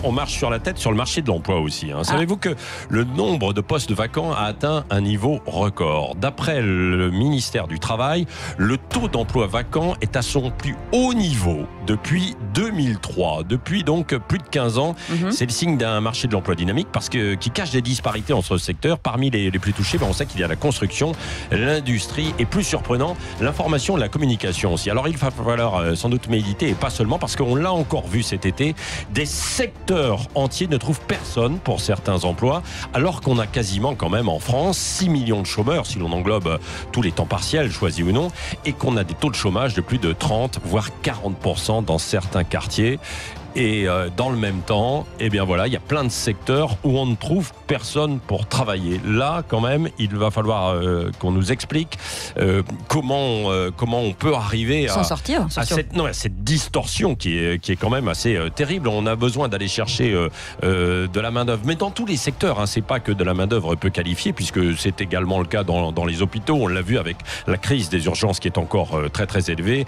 On marche sur la tête sur le marché de l'emploi aussi. Savez-vous que le nombre de postes vacants a atteint un niveau record? D'après le ministère du Travail, le taux d'emploi vacant est à son plus haut niveau depuis 2003. Depuis donc plus de 15 ans. C'est le signe d'un marché de l'emploi dynamique qui cache des disparités entre secteurs. Parmi les plus touchés, on sait qu'il y a la construction, l'industrie et plus surprenant, l'information et la communication aussi. Alors il va falloir sans doute méditer et pas seulement parce qu'on l'a encore vu cet été, des secteurs entiers ne trouvent personne pour certains emplois, alors qu'on a quasiment quand même en France 6 millions de chômeurs, si l'on englobe tous les temps partiels, choisis ou non, et qu'on a des taux de chômage de plus de 30, voire 40% dans certains quartiers. Et dans le même temps, il y a plein de secteurs où on ne trouve personne pour travailler. Là, quand même, il va falloir qu'on nous explique comment on peut arriver s'en sortir, à cette distorsion qui est quand même assez terrible. On a besoin d'aller chercher de la main-d'œuvre, mais dans tous les secteurs. C'est pas que de la main-d'œuvre peu qualifiée, puisque c'est également le cas dans les hôpitaux. On l'a vu avec la crise des urgences qui est encore très très élevée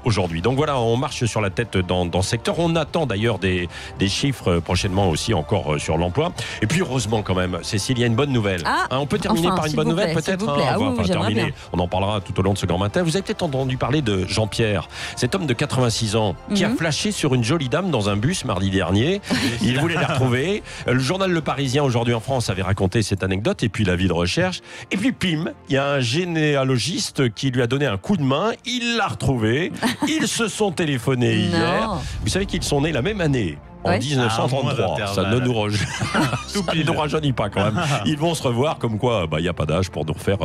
aujourd'hui. Donc voilà, on marche sur la tête dans ce secteur. On attend d'ailleurs des chiffres prochainement aussi encore sur l'emploi. Et puis heureusement quand même, Cécile, il y a une bonne nouvelle. On peut terminer par une bonne nouvelle peut-être. On va terminer. On en parlera tout au long de ce grand matin. Vous avez peut-être entendu parler de Jean-Pierre, cet homme de 86 ans qui a flashé sur une jolie dame dans un bus mardi dernier. Il voulait la retrouver. Le journal Le Parisien aujourd'hui en France avait raconté cette anecdote et puis l'avis de recherche. Et puis pim, il y a un généalogiste qui lui a donné un coup de main. Il l'a retrouvée. Ils se sont téléphonés hier. Vous savez qu'ils sont nés la même année. En 1933, ça ne nous rajeunit pas quand même. Ils vont se revoir comme quoi il n'y a pas d'âge pour nous refaire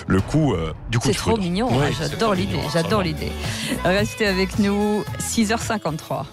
le coup du coup. C'est trop mignon, j'adore l'idée. Restez avec nous, 6h53.